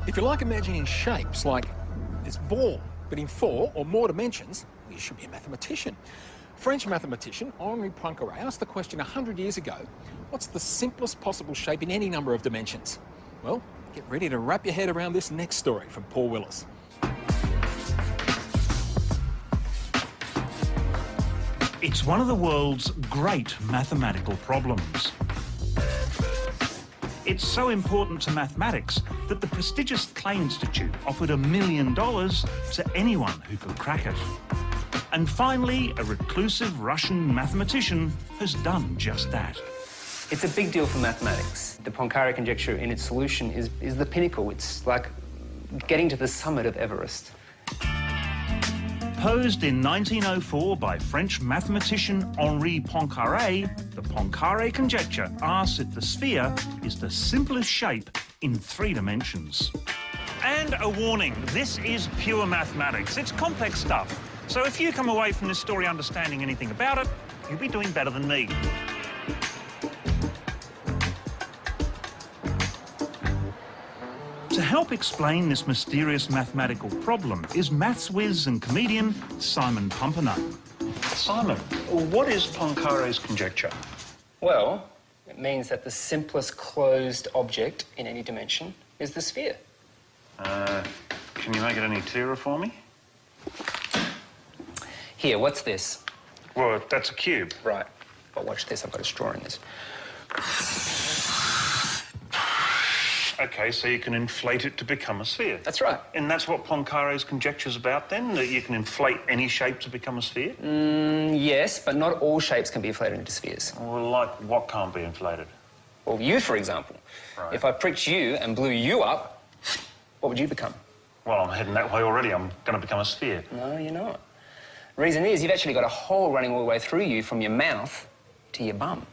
If you like imagining shapes like this ball, but in 4 or more dimensions, you should be a mathematician. French mathematician Henri Poincaré asked the question 100 years ago, what's the simplest possible shape in any number of dimensions? Well, get ready to wrap your head around this next story from Paul Willis. It's one of the world's great mathematical problems. It's so important to mathematics that the prestigious Clay Institute offered $1 million to anyone who could crack it. And finally, a reclusive Russian mathematician has done just that. It's a big deal for mathematics. The Poincaré conjecture in its solution is the pinnacle. It's like getting to the summit of Everest. Posed in 1904 by French mathematician Henri Poincaré, the Poincaré conjecture asks if the sphere is the simplest shape in 3 dimensions. And a warning, this is pure mathematics. It's complex stuff. So if you come away from this story understanding anything about it, you'll be doing better than me. To help explain this mysterious mathematical problem is maths whiz and comedian Simon Pumpernutt. Simon, what is Poincaré's conjecture? Well, it means that the simplest closed object in any dimension is the sphere. Can you make it any clearer for me? Here, what's this? Well, that's a cube. Right. But watch this, I've got a straw in this. OK, so you can inflate it to become a sphere. That's right. And that's what Poincaré's conjecture's about, then? That you can inflate any shape to become a sphere? Yes, but not all shapes can be inflated into spheres. Well, like what can't be inflated? Well, you, for example. Right. If I pricked you and blew you up, what would you become? Well, I'm heading that way already. I'm going to become a sphere. No, you're not. The reason is you've actually got a hole running all the way through you from your mouth to your bum.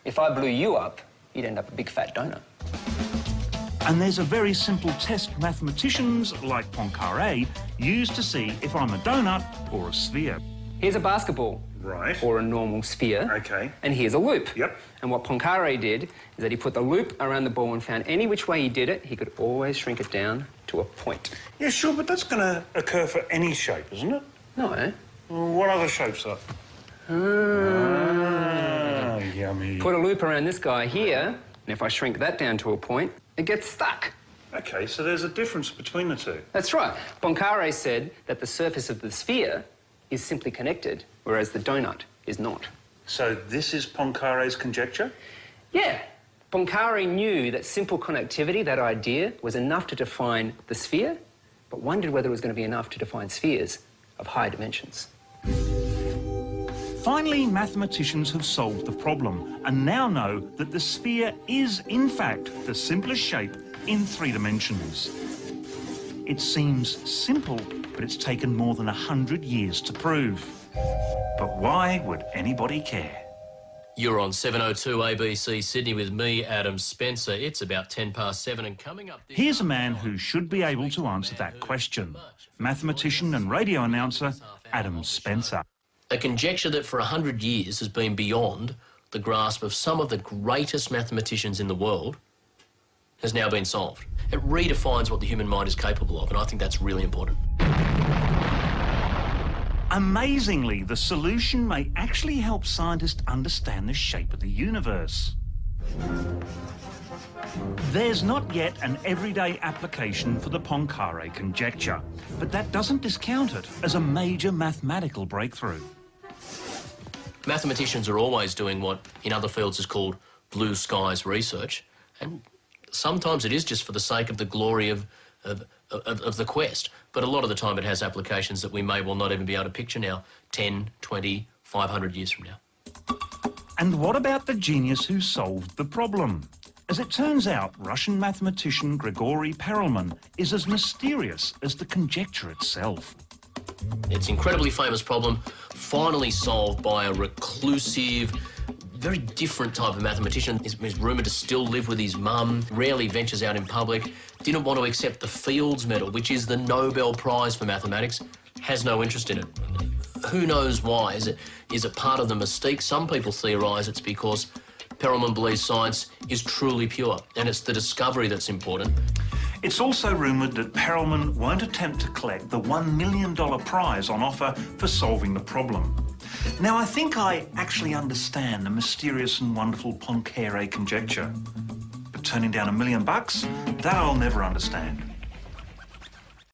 If I blew you up, you'd end up a big fat donut. And there's a very simple test mathematicians like Poincaré use to see if I'm a donut or a sphere. Here's a basketball. Right. Or a normal sphere. OK. And here's a loop. Yep. And what Poincaré did is that he put the loop around the ball and found any which way he did it, he could always shrink it down to a point. Yeah, sure, but that's going to occur for any shape, isn't it? No, eh? Well, what other shapes are? Yummy. Put a loop around this guy here, and if I shrink that down to a point, it gets stuck. OK, so there's a difference between the two. That's right. Poincaré said that the surface of the sphere is simply connected, whereas the donut is not. So this is Poincaré's conjecture? Yeah. Poincaré knew that simple connectivity, that idea, was enough to define the sphere, but wondered whether it was going to be enough to define spheres of high dimensions. Finally, mathematicians have solved the problem and now know that the sphere is, in fact, the simplest shape in 3 dimensions. It seems simple, but it's taken more than 100 years to prove. But why would anybody care? You're on 702 ABC Sydney with me, Adam Spencer. It's about 7:10 and coming up... Here's a man who should be able to answer that question. Mathematician and radio announcer Adam Spencer. A conjecture that for 100 years has been beyond the grasp of some of the greatest mathematicians in the world has now been solved. It redefines what the human mind is capable of, and I think that's really important. Amazingly, the solution may actually help scientists understand the shape of the universe. There's not yet an everyday application for the Poincaré conjecture, but that doesn't discount it as a major mathematical breakthrough. Mathematicians are always doing what in other fields is called blue skies research, and sometimes it is just for the sake of the glory of the quest, but a lot of the time it has applications that we may well not even be able to picture now, 10, 20, 500 years from now. And what about the genius who solved the problem? As it turns out, Russian mathematician Grigorий Perельман is as mysterious as the conjecture itself. It's an incredibly famous problem, finally solved by a reclusive, very different type of mathematician. He's rumoured to still live with his mum, rarely ventures out in public, didn't want to accept the Fields Medal, which is the Nobel Prize for mathematics, has no interest in it. Who knows why? Is it part of the mystique? Some people theorise it's because Perelman believes science is truly pure, and it's the discovery that's important. It's also rumoured that Perelman won't attempt to collect the $1 million prize on offer for solving the problem. Now, I think I actually understand the mysterious and wonderful Poincaré conjecture. But turning down $1 million, that I'll never understand.